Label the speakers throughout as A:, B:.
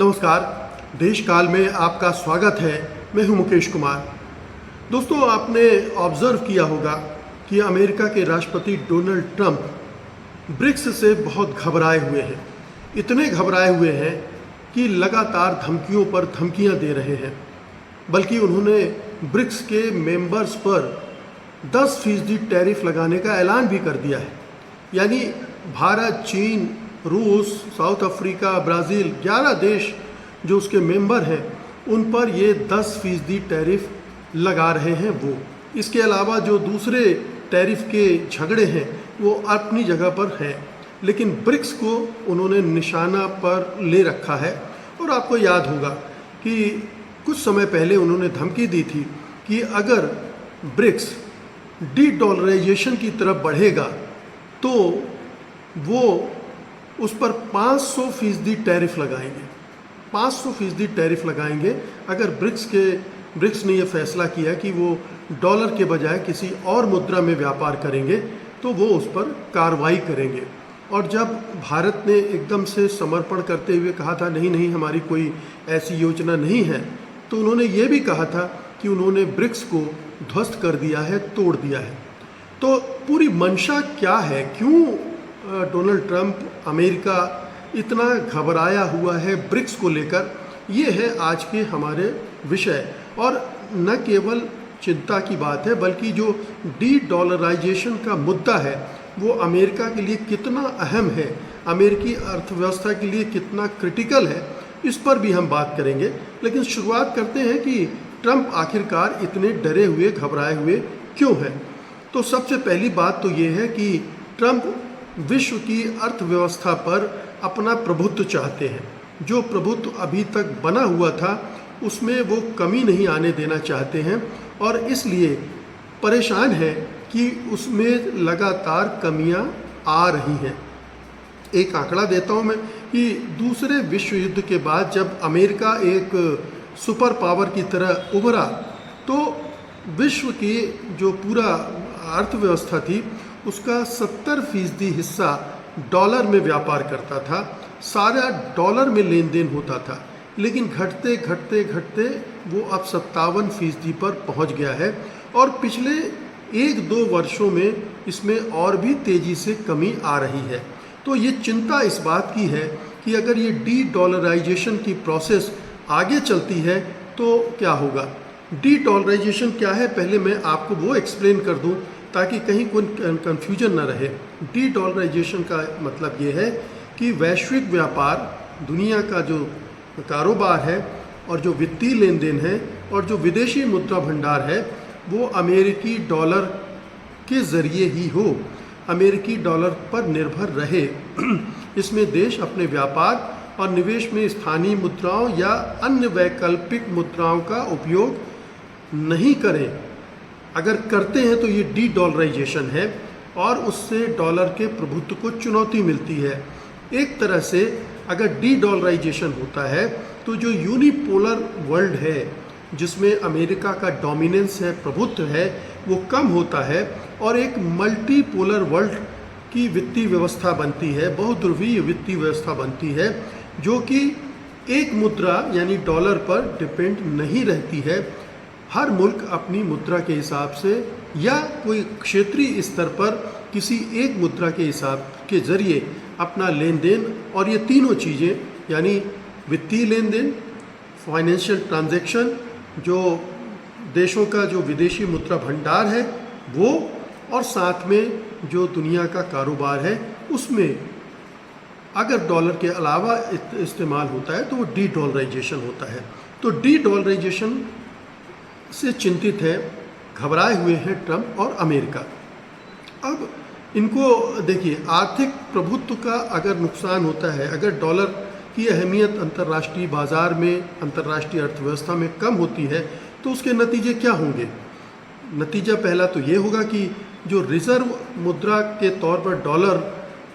A: नमस्कार। देश काल में आपका स्वागत है। मैं हूं मुकेश कुमार। दोस्तों, आपने ऑब्जर्व किया होगा कि अमेरिका के राष्ट्रपति डोनाल्ड ट्रंप ब्रिक्स से बहुत घबराए हुए हैं। इतने घबराए हुए हैं कि लगातार धमकियों पर धमकियां दे रहे हैं। बल्कि उन्होंने ब्रिक्स के मेंबर्स पर 10% टैरिफ लगाने का ऐलान भी कर दिया है। यानी भारत, चीन, रूस, साउथ अफ्रीका, ब्राज़ील 11 देश जो उसके मेंबर हैं, उन पर ये 10% टैरिफ लगा रहे हैं वो। इसके अलावा जो दूसरे टैरिफ के झगड़े हैं वो अपनी जगह पर हैं, लेकिन ब्रिक्स को उन्होंने निशाना पर ले रखा है। और आपको याद होगा कि कुछ समय पहले उन्होंने धमकी दी थी कि अगर ब्रिक्स डी-डॉलराइजेशन की तरफ बढ़ेगा तो वो उस पर 500% टैरिफ लगाएंगे। 500% टैरिफ लगाएंगे अगर ब्रिक्स ने यह फैसला किया कि वो डॉलर के बजाय किसी और मुद्रा में व्यापार करेंगे तो वो उस पर कार्रवाई करेंगे। और जब भारत ने एकदम से समर्पण करते हुए कहा था नहीं नहीं हमारी कोई ऐसी योजना नहीं है, तो उन्होंने ये भी कहा था कि उन्होंने ब्रिक्स को ध्वस्त कर दिया है, तोड़ दिया है। तो पूरी मंशा क्या है, क्यों डोनाल्ड ट्रंप, अमेरिका इतना घबराया हुआ है ब्रिक्स को लेकर, ये है आज के हमारे विषय। और न केवल चिंता की बात है बल्कि जो डी-डॉलराइजेशन का मुद्दा है वो अमेरिका के लिए कितना अहम है, अमेरिकी अर्थव्यवस्था के लिए कितना क्रिटिकल है, इस पर भी हम बात करेंगे। लेकिन शुरुआत करते हैं कि ट्रंप आखिरकार इतने डरे हुए, घबराए हुए क्यों हैं। तो सबसे पहली बात तो ये है कि ट्रंप विश्व की अर्थव्यवस्था पर अपना प्रभुत्व चाहते हैं। जो प्रभुत्व अभी तक बना हुआ था उसमें वो कमी नहीं आने देना चाहते हैं और इसलिए परेशान है कि उसमें लगातार कमियां आ रही हैं। एक आंकड़ा देता हूं मैं कि दूसरे विश्व युद्ध के बाद जब अमेरिका एक सुपर पावर की तरह उभरा तो विश्व की जो पूरा अर्थव्यवस्था थी उसका 70% हिस्सा डॉलर में व्यापार करता था, सारा डॉलर में लेन देन होता था। लेकिन घटते घटते घटते वो अब 57% पर पहुंच गया है और पिछले 1-2 वर्षों में इसमें और भी तेज़ी से कमी आ रही है। तो ये चिंता इस बात की है कि अगर ये डी-डॉलराइजेशन की प्रोसेस आगे चलती है तो क्या होगा। डी-डॉलराइजेशन क्या है, पहले मैं आपको वो एक्सप्लेन कर दूं ताकि कहीं कोई कन्फ्यूजन न रहे। डी-डॉलराइजेशन का मतलब ये है कि वैश्विक व्यापार, दुनिया का जो कारोबार है और जो वित्तीय लेन देन है और जो विदेशी मुद्रा भंडार है वो अमेरिकी डॉलर के ज़रिए ही हो, अमेरिकी डॉलर पर निर्भर रहे। इसमें देश अपने व्यापार और निवेश में स्थानीय मुद्राओं या अन्य वैकल्पिक मुद्राओं का उपयोग नहीं करें। अगर करते हैं तो ये डी-डॉलराइजेशन है और उससे डॉलर के प्रभुत्व को चुनौती मिलती है। एक तरह से अगर डी-डॉलराइजेशन होता है तो जो यूनिपोलर वर्ल्ड है जिसमें अमेरिका का डोमिनेंस है, प्रभुत्व है, वो कम होता है और एक मल्टीपोलर वर्ल्ड की वित्तीय व्यवस्था बनती है, बहुध्रुवीय वित्तीय व्यवस्था बनती है जो कि एक मुद्रा यानी डॉलर पर डिपेंड नहीं रहती है। हर मुल्क अपनी मुद्रा के हिसाब से या कोई क्षेत्रीय स्तर पर किसी एक मुद्रा के हिसाब के ज़रिए अपना लेन देन, और ये तीनों चीज़ें यानी वित्तीय लेन देन, फाइनेंशियल ट्रांजैक्शन, जो देशों का जो विदेशी मुद्रा भंडार है वो, और साथ में जो दुनिया का कारोबार है उसमें अगर डॉलर के अलावा इस्तेमाल होता है तो वो डी-डॉलराइजेशन होता है। तो डी-डॉलराइजेशन से चिंतित है, घबराए हुए हैं ट्रंप और अमेरिका। अब इनको देखिए, आर्थिक प्रभुत्व का अगर नुकसान होता है, अगर डॉलर की अहमियत अंतर्राष्ट्रीय बाज़ार में, अंतर्राष्ट्रीय अर्थव्यवस्था में कम होती है तो उसके नतीजे क्या होंगे। नतीजा पहला तो ये होगा कि जो रिज़र्व मुद्रा के तौर पर डॉलर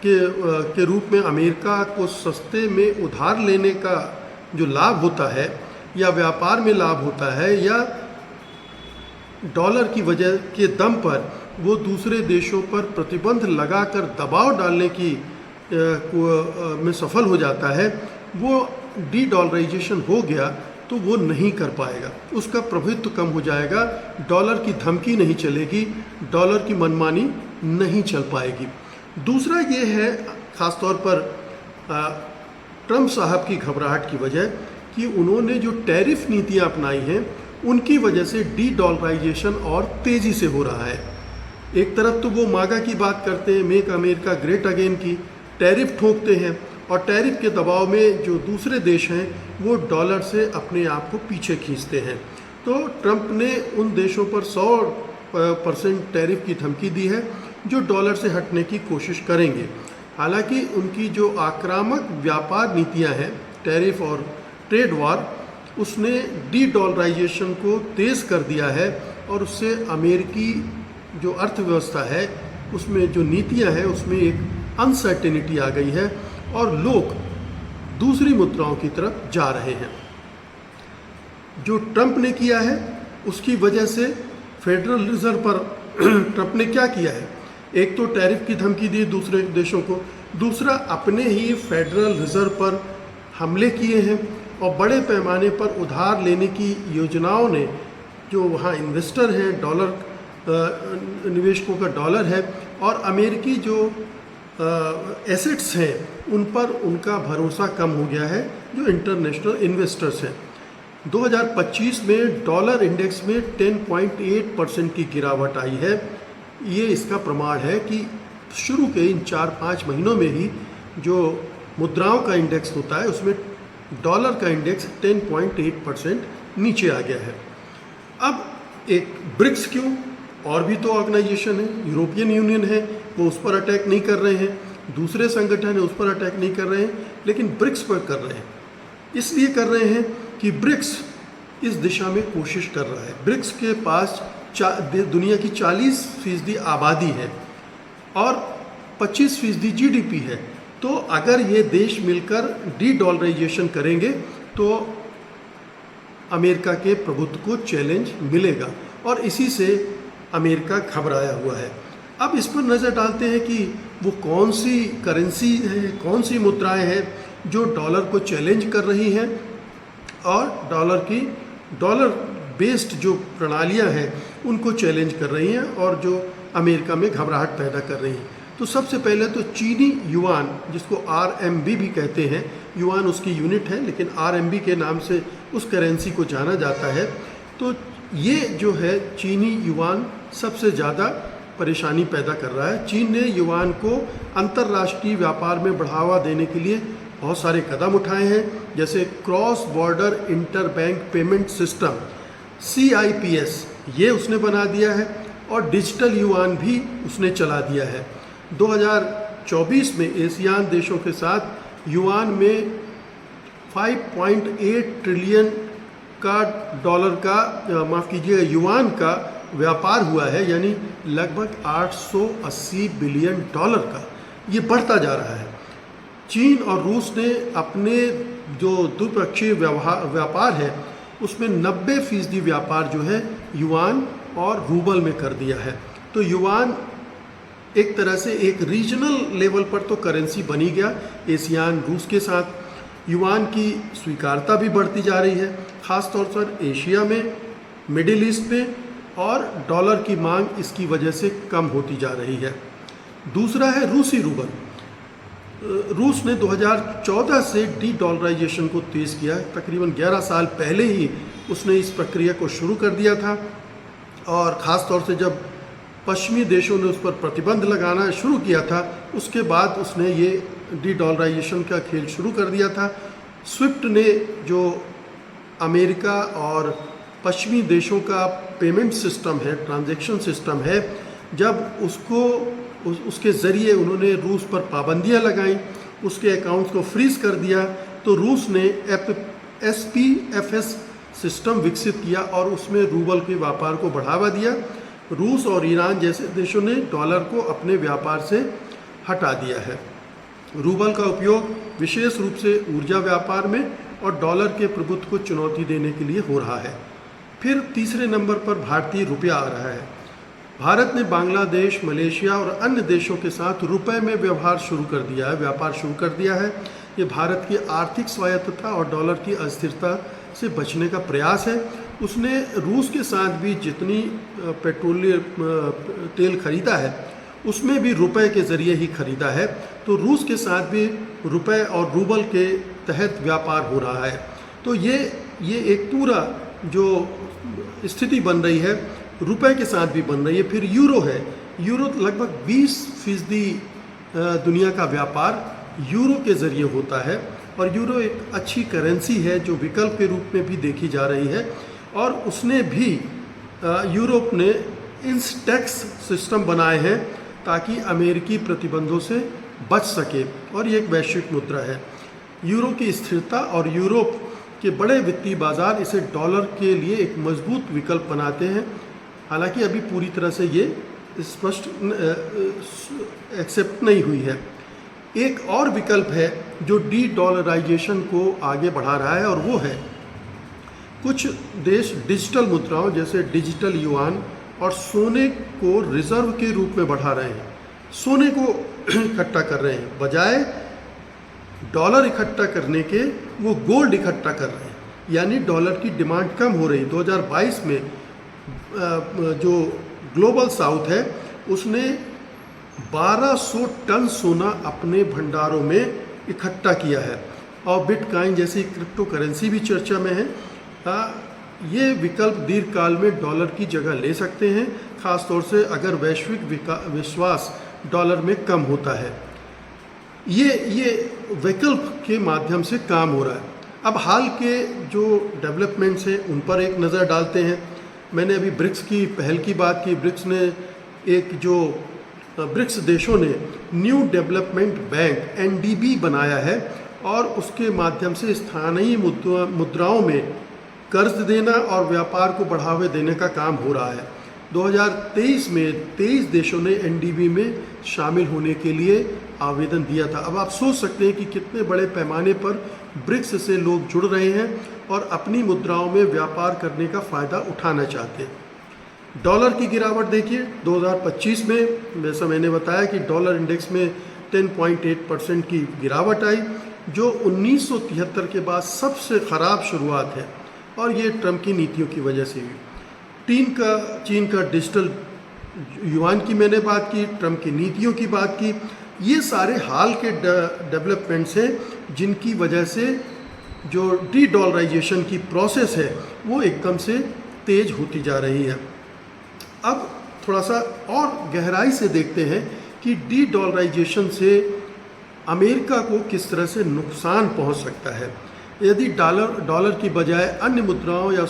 A: के रूप में अमेरिका को सस्ते में उधार लेने का जो लाभ होता है या व्यापार में लाभ होता है या डॉलर की वजह के दम पर वो दूसरे देशों पर प्रतिबंध लगाकर दबाव डालने की में सफल हो जाता है, वो डी डॉलराइजेशन हो गया तो वो नहीं कर पाएगा, उसका प्रभुत्व कम हो जाएगा, डॉलर की धमकी नहीं चलेगी, डॉलर की मनमानी नहीं चल पाएगी। दूसरा ये है ख़ासतौर पर ट्रंप साहब की घबराहट की वजह कि उन्होंने जो टैरिफ नीतियां अपनाई हैं उनकी वजह से डी डॉलराइजेशन और तेज़ी से हो रहा है। एक तरफ तो वो मागा की बात करते हैं, मेक अमेरिका ग्रेट अगेन की, टैरिफ ठोकते हैं और टैरिफ के दबाव में जो दूसरे देश हैं वो डॉलर से अपने आप को पीछे खींचते हैं। तो ट्रंप ने उन देशों पर 100% टैरिफ की धमकी दी है जो डॉलर से हटने की कोशिश करेंगे। हालांकि उनकी जो आक्रामक व्यापार नीतियां हैं, टैरिफ और ट्रेड वॉर, उसने डी डॉलराइजेशन को तेज़ कर दिया है और उससे अमेरिकी जो अर्थव्यवस्था है उसमें जो नीतियां हैं उसमें एक अनसर्टेनिटी आ गई है और लोग दूसरी मुद्राओं की तरफ जा रहे हैं। जो ट्रंप ने किया है उसकी वजह से फेडरल रिजर्व पर ट्रंप ने क्या किया है, एक तो टैरिफ की धमकी दी दूसरे देशों को, दूसरा अपने ही फेडरल रिजर्व पर हमले किए हैं और बड़े पैमाने पर उधार लेने की योजनाओं ने, जो वहाँ इन्वेस्टर हैं, डॉलर निवेशकों का डॉलर है और अमेरिकी जो एसेट्स हैं उन पर उनका भरोसा कम हो गया है, जो इंटरनेशनल इन्वेस्टर्स हैं। 2025 में डॉलर इंडेक्स में 10.8% की गिरावट आई है। ये इसका प्रमाण है कि शुरू के इन 4-5 महीनों में ही जो मुद्राओं का इंडेक्स होता है उसमें डॉलर का इंडेक्स 10.8% नीचे आ गया है। अब एक ब्रिक्स क्यों, और भी तो ऑर्गेनाइजेशन है, यूरोपियन यूनियन है, वो उस पर अटैक नहीं कर रहे हैं, दूसरे संगठन है उस पर अटैक नहीं कर रहे हैं, लेकिन ब्रिक्स पर कर रहे हैं। इसलिए कर रहे हैं कि ब्रिक्स इस दिशा में कोशिश कर रहा है। ब्रिक्स के पास दुनिया की 40% आबादी है और 25% जीडीपी है। तो अगर ये देश मिलकर डी डॉलराइजेशन करेंगे तो अमेरिका के प्रभुत्व को चैलेंज मिलेगा और इसी से अमेरिका घबराया हुआ है। अब इस पर नज़र डालते हैं कि वो कौन सी करेंसी है, कौन सी मुद्राएं हैं जो डॉलर को चैलेंज कर रही हैं और डॉलर बेस्ड जो प्रणालियां हैं उनको चैलेंज कर रही हैं और जो अमेरिका में घबराहट पैदा कर रही हैं। तो सबसे पहले तो चीनी युआन, जिसको RMB भी कहते हैं, युआन उसकी यूनिट है लेकिन RMB के नाम से उस करेंसी को जाना जाता है। तो ये जो है चीनी युआन सबसे ज़्यादा परेशानी पैदा कर रहा है। चीन ने युआन को अंतर्राष्ट्रीय व्यापार में बढ़ावा देने के लिए बहुत सारे कदम उठाए हैं, जैसे cross border interbank payment system CIPS ये उसने बना दिया है और डिजिटल युआन भी उसने चला दिया है। 2024 में एशियान देशों के साथ युआन में 5.8 ट्रिलियन का डॉलर का माफ़ कीजिएगा युआन का व्यापार हुआ है, यानी लगभग 880 बिलियन डॉलर का। ये बढ़ता जा रहा है। चीन और रूस ने अपने जो द्विपक्षीय व्यापार है उसमें 90% व्यापार जो है युआन और रूबल में कर दिया है। तो युआन एक तरह से एक रीजनल लेवल पर तो करेंसी बनी गया एशियान रूस के साथ। युआन की स्वीकारता भी बढ़ती जा रही है, ख़ास तौर पर एशिया में, मिडिल ईस्ट में, और डॉलर की मांग इसकी वजह से कम होती जा रही है। दूसरा है रूसी रूबल। रूस ने 2014 से डी डॉलराइजेशन को तेज़ किया, तकरीबन 11 साल पहले ही उसने इस प्रक्रिया को शुरू कर दिया था और ख़ास तौर से जब पश्चिमी देशों ने उस पर प्रतिबंध लगाना शुरू किया था उसके बाद उसने ये डी डॉलराइजेशन का खेल शुरू कर दिया था। स्विफ्ट ने जो अमेरिका और पश्चिमी देशों का पेमेंट सिस्टम है, ट्रांजैक्शन सिस्टम है, जब उसके ज़रिए उन्होंने रूस पर पाबंदियां लगाई, उसके अकाउंट्स को फ्रीज़ कर दिया, तो रूस ने SPFS सिस्टम विकसित किया और उसमें रूबल के व्यापार को बढ़ावा दिया। रूस और ईरान जैसे देशों ने डॉलर को अपने व्यापार से हटा दिया है। रूबल का उपयोग विशेष रूप से ऊर्जा व्यापार में और डॉलर के प्रभुत्व को चुनौती देने के लिए हो रहा है। फिर तीसरे नंबर पर भारतीय रुपया आ रहा है। भारत ने बांग्लादेश, मलेशिया और अन्य देशों के साथ रुपए में व्यापार शुरू कर दिया है। ये भारत की आर्थिक स्वायत्तता और डॉलर की अस्थिरता से बचने का प्रयास है। उसने रूस के साथ भी जितनी तेल खरीदा है उसमें भी रुपए के ज़रिए ही खरीदा है, तो रूस के साथ भी रुपए और रूबल के तहत व्यापार हो रहा है। तो ये एक पूरा जो स्थिति बन रही है रुपए के साथ भी बन रही है। फिर यूरो है। यूरो लगभग 20% दुनिया का व्यापार यूरो के ज़रिए होता है और यूरो एक अच्छी करेंसी है जो विकल्प के रूप में भी देखी जा रही है। और उसने भी यूरोप ने इंस्टेक्स सिस्टम बनाए हैं ताकि अमेरिकी प्रतिबंधों से बच सके, और ये एक वैश्विक मुद्रा है। यूरो की स्थिरता और यूरोप के बड़े वित्तीय बाजार इसे डॉलर के लिए एक मजबूत विकल्प बनाते हैं। हालांकि अभी पूरी तरह से ये स्पष्ट एक्सेप्ट नहीं हुई है। एक और विकल्प है जो डी डॉलराइजेशन को आगे बढ़ा रहा है, और वो है कुछ देश डिजिटल मुद्राओं जैसे डिजिटल युआन और सोने को रिजर्व के रूप में बढ़ा रहे हैं। सोने को इकट्ठा कर रहे हैं, बजाय डॉलर इकट्ठा करने के वो गोल्ड इकट्ठा कर रहे हैं। यानी डॉलर की डिमांड कम हो रही। 2022 में जो ग्लोबल साउथ है उसने 1200 टन सोना अपने भंडारों में इकट्ठा किया है, और बिटकॉइन जैसी क्रिप्टो करेंसी भी चर्चा में है। ये विकल्प दीर्घकाल में डॉलर की जगह ले सकते हैं, खासतौर से अगर वैश्विक विश्वास डॉलर में कम होता है। ये विकल्प के माध्यम से काम हो रहा है। अब हाल के जो डेवलपमेंट्स हैं उन पर एक नज़र डालते हैं। मैंने अभी ब्रिक्स की पहल की बात की। ब्रिक्स देशों ने न्यू डेवलपमेंट बैंक NDB बनाया है, और उसके माध्यम से स्थानीय मुद्राओं में कर्ज देना और व्यापार को बढ़ावा देने का काम हो रहा है। 2023 में 23 देशों ने NDB में शामिल होने के लिए आवेदन दिया था। अब आप सोच सकते हैं कि कितने बड़े पैमाने पर ब्रिक्स से लोग जुड़ रहे हैं और अपनी मुद्राओं में व्यापार करने का फ़ायदा उठाना चाहते हैं। डॉलर की गिरावट देखिए 2025 में, जैसा मैंने बताया कि डॉलर इंडेक्स में 10.8% की गिरावट आई, जो 1973 के बाद सबसे ख़राब शुरुआत है, और ये ट्रंप की नीतियों की वजह से हुई। चीन का डिजिटल युआन की मैंने बात की, ट्रंप की नीतियों की बात की। ये सारे हाल के डेवलपमेंट्स हैं जिनकी वजह से जो डी डॉलराइजेशन की प्रोसेस है वो एकदम से तेज होती जा रही है। अब थोड़ा सा और गहराई से देखते हैं कि डी डॉलराइजेशन से अमेरिका को किस तरह से नुकसान पहुंच सकता है। यदि डॉलर की बजाय अन्य मुद्राओं या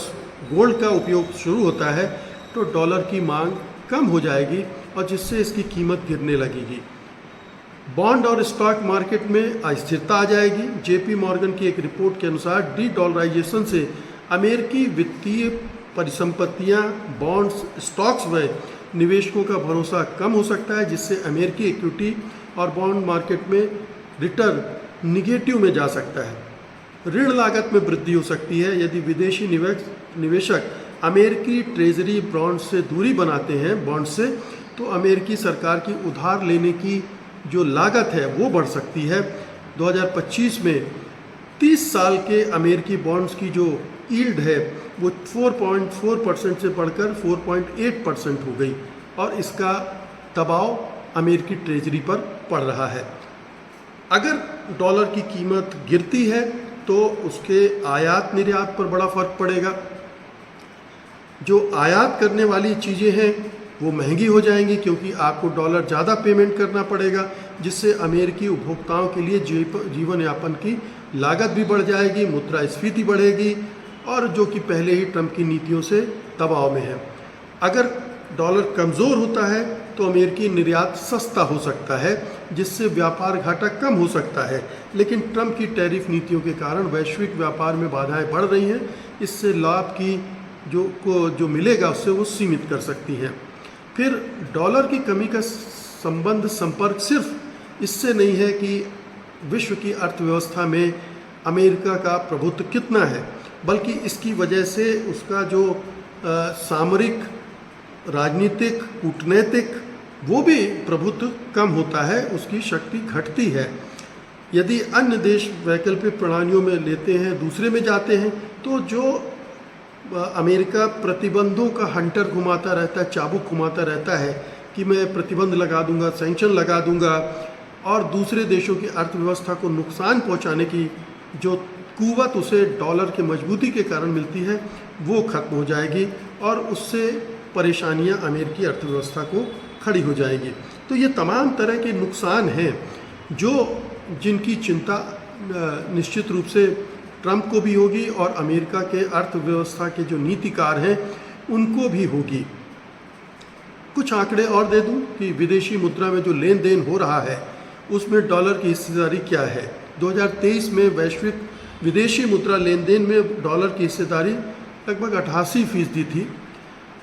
A: गोल्ड का उपयोग शुरू होता है तो डॉलर की मांग कम हो जाएगी, और जिससे इसकी कीमत गिरने लगेगी। बॉन्ड और स्टॉक मार्केट में अस्थिरता आ जाएगी। JP मॉर्गन की एक रिपोर्ट के अनुसार डी डॉलराइजेशन से अमेरिकी वित्तीय परिसंपत्तियां, बॉन्ड्स, स्टॉक्स व निवेशकों का भरोसा कम हो सकता है, जिससे अमेरिकी इक्विटी और बॉन्ड मार्केट में रिटर्न निगेटिव में जा सकता है। ऋण लागत में वृद्धि हो सकती है। यदि विदेशी निवेशक अमेरिकी ट्रेजरी बॉन्ड से दूरी बनाते हैं बॉन्ड से, तो अमेरिकी सरकार की उधार लेने की जो लागत है वो बढ़ सकती है। 2025 में 30 साल के अमेरिकी बॉन्ड्स की जो यील्ड है वो 4.4% से बढ़कर 4.8% हो गई, और इसका दबाव अमेरिकी ट्रेजरी पर पड़ रहा है। अगर डॉलर की कीमत गिरती है तो उसके आयात निर्यात पर बड़ा फर्क पड़ेगा। जो आयात करने वाली चीज़ें हैं वो महंगी हो जाएंगी, क्योंकि आपको डॉलर ज़्यादा पेमेंट करना पड़ेगा, जिससे अमेरिकी उपभोक्ताओं के लिए जीवन यापन की लागत भी बढ़ जाएगी, मुद्रास्फीति बढ़ेगी, और जो कि पहले ही ट्रंप की नीतियों से दबाव में है। अगर डॉलर कमज़ोर होता है तो अमेरिकी निर्यात सस्ता हो सकता है, जिससे व्यापार घाटा कम हो सकता है। लेकिन ट्रंप की टैरिफ नीतियों के कारण वैश्विक व्यापार में बाधाएं बढ़ रही हैं। इससे लाभ की जो मिलेगा उससे वो सीमित कर सकती हैं। फिर डॉलर की कमी का संपर्क सिर्फ इससे नहीं है कि विश्व की अर्थव्यवस्था में अमेरिका का प्रभुत्व कितना है, बल्कि इसकी वजह से उसका जो सामरिक राजनीतिक, कूटनैतिक, वो भी प्रभुत्व कम होता है, उसकी शक्ति घटती है। यदि अन्य देश वैकल्पिक प्रणालियों में लेते हैं, दूसरे में जाते हैं, तो जो अमेरिका प्रतिबंधों का हंटर घुमाता रहता है, चाबुक घुमाता रहता है कि मैं प्रतिबंध लगा दूंगा, सैंक्शन लगा दूंगा, और दूसरे देशों की अर्थव्यवस्था को नुकसान पहुंचाने की जो कुव्वत उसे डॉलर की मजबूती के कारण मिलती है, वो खत्म हो जाएगी और उससे परेशानियां अमेरिकी अर्थव्यवस्था को खड़ी हो जाएगी। तो ये तमाम तरह के नुकसान हैं जिनकी चिंता निश्चित रूप से ट्रंप को भी होगी और अमेरिका के अर्थव्यवस्था के जो नीतिकार हैं उनको भी होगी। कुछ आंकड़े और दे दूं कि विदेशी मुद्रा में जो लेन देन हो रहा है उसमें डॉलर की हिस्सेदारी क्या है। 2023 में वैश्विक विदेशी मुद्रा लेन देन में डॉलर की हिस्सेदारी लगभग 88% थी,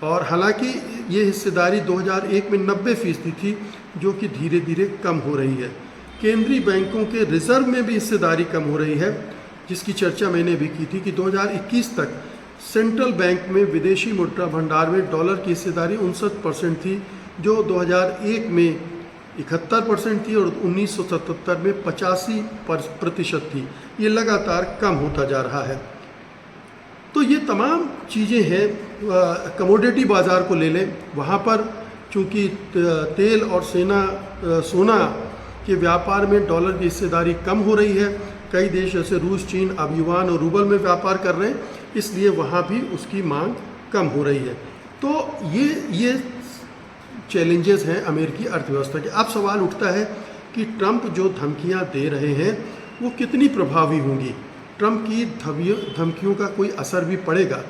A: और हालांकि ये हिस्सेदारी 2001 में 90% थी, जो कि धीरे धीरे कम हो रही है। केंद्रीय बैंकों के रिजर्व में भी हिस्सेदारी कम हो रही है, जिसकी चर्चा मैंने भी की थी कि 2021 तक सेंट्रल बैंक में विदेशी मुद्रा भंडार में डॉलर की हिस्सेदारी 59% थी, जो 2001 में 71% थी और 1977 में 85% थी। ये लगातार कम होता जा रहा है। तो ये तमाम चीज़ें हैं। कमोडिटी बाज़ार को ले लें, वहाँ पर चूँकि तेल और सोना के व्यापार में डॉलर की हिस्सेदारी कम हो रही है, कई देश जैसे रूस, चीन अब युआन और रूबल में व्यापार कर रहे हैं, इसलिए वहाँ भी उसकी मांग कम हो रही है। तो ये चैलेंजेस हैं अमेरिकी अर्थव्यवस्था के। अब सवाल उठता है कि ट्रंप जो धमकियाँ दे रहे हैं वो कितनी प्रभावी होंगी। ट्रंप की धमकियों का कोई असर भी पड़ेगा।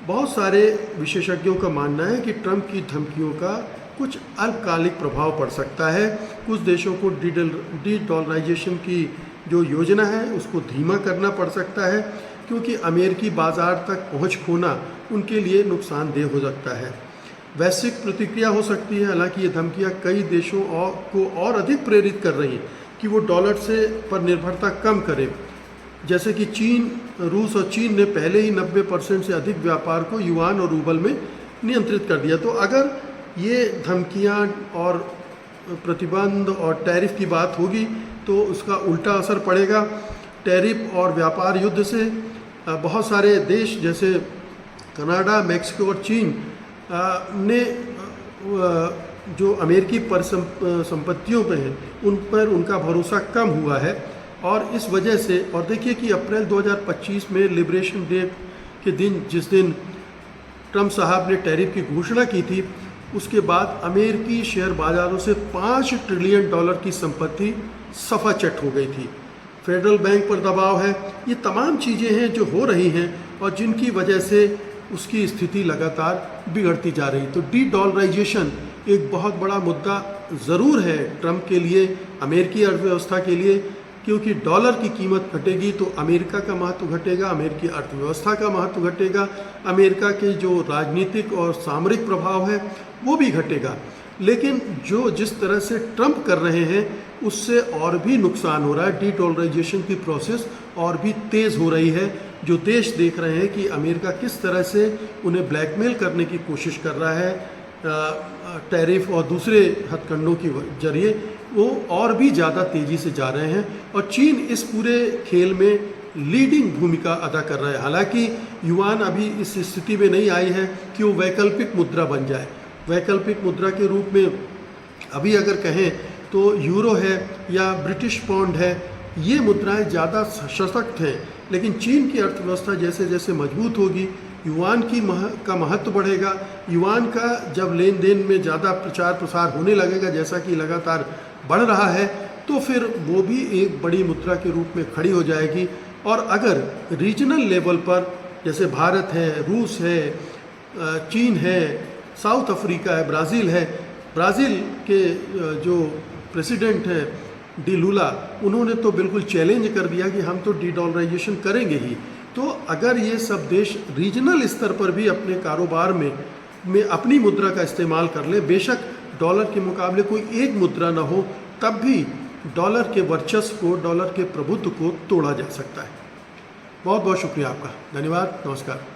A: बहुत सारे विशेषज्ञों का मानना है कि ट्रंप की धमकियों का कुछ अल्पकालिक प्रभाव पड़ सकता है। कुछ देशों को डी डॉलराइजेशन की जो योजना है उसको धीमा करना पड़ सकता है, क्योंकि अमेरिकी बाज़ार तक पहुंच खोना उनके लिए नुकसानदेह हो सकता है। वैश्विक प्रतिक्रिया हो सकती है। हालांकि ये धमकियां कई देशों को और अधिक प्रेरित कर रही हैं कि वो डॉलर पर निर्भरता कम करें। जैसे कि रूस और चीन ने पहले ही 90% से अधिक व्यापार को युआन और रूबल में नियंत्रित कर दिया। तो अगर ये धमकियां और प्रतिबंध और टैरिफ की बात होगी तो उसका उल्टा असर पड़ेगा। टैरिफ और व्यापार युद्ध से बहुत सारे देश जैसे कनाडा, मैक्सिको और चीन ने जो अमेरिकी संपत्तियों पे हैं उन पर उनका भरोसा कम हुआ है, और इस वजह से, और देखिए कि अप्रैल 2025 में लिबरेशन डे के दिन, जिस दिन ट्रंप साहब ने टैरिफ की घोषणा की थी, उसके बाद अमेरिकी शेयर बाजारों से $5 ट्रिलियन की संपत्ति सफाचट हो गई थी। फेडरल बैंक पर दबाव है। ये तमाम चीज़ें हैं जो हो रही हैं और जिनकी वजह से उसकी स्थिति लगातार बिगड़ती जा रही। तो डी डॉलराइजेशन एक बहुत बड़ा मुद्दा ज़रूर है ट्रंप के लिए, अमेरिकी अर्थव्यवस्था के लिए, क्योंकि डॉलर की कीमत घटेगी तो अमेरिका का महत्व घटेगा, अमेरिकी अर्थव्यवस्था का महत्व घटेगा, अमेरिका के जो राजनीतिक और सामरिक प्रभाव है वो भी घटेगा। लेकिन जिस तरह से ट्रंप कर रहे हैं उससे और भी नुकसान हो रहा है। डी डॉलराइजेशन की प्रोसेस और भी तेज़ हो रही है। जो देश देख रहे हैं कि अमेरिका किस तरह से उन्हें ब्लैकमेल करने की कोशिश कर रहा है टैरिफ और दूसरे हथकंडों के जरिए, वो और भी ज़्यादा तेज़ी से जा रहे हैं और चीन इस पूरे खेल में लीडिंग भूमिका अदा कर रहा है। हालांकि युआन अभी इस स्थिति में नहीं आई है कि वो वैकल्पिक मुद्रा बन जाए। वैकल्पिक मुद्रा के रूप में अभी अगर कहें तो यूरो है या ब्रिटिश पाउंड है, ये मुद्राएं ज़्यादा सशक्त हैं। लेकिन चीन की अर्थव्यवस्था जैसे जैसे मजबूत होगी, युआन का महत्व बढ़ेगा। युआन का जब लेन देन में ज़्यादा प्रचार प्रसार होने लगेगा, जैसा कि लगातार बढ़ रहा है, तो फिर वो भी एक बड़ी मुद्रा के रूप में खड़ी हो जाएगी। और अगर रीजनल लेवल पर जैसे भारत है, रूस है, चीन है, साउथ अफ्रीका है, ब्राज़ील है, ब्राज़ील के जो प्रेसिडेंट हैं डी लूला, उन्होंने तो बिल्कुल चैलेंज कर दिया कि हम तो डी डॉलराइजेशन करेंगे ही। तो अगर ये सब देश रीजनल स्तर पर भी अपने कारोबार में अपनी मुद्रा का इस्तेमाल कर ले, बेशक डॉलर के मुकाबले कोई एक मुद्रा ना हो, तब भी डॉलर के वर्चस्व को, डॉलर के प्रभुत्व को तोड़ा जा सकता है। बहुत बहुत शुक्रिया आपका। धन्यवाद। नमस्कार।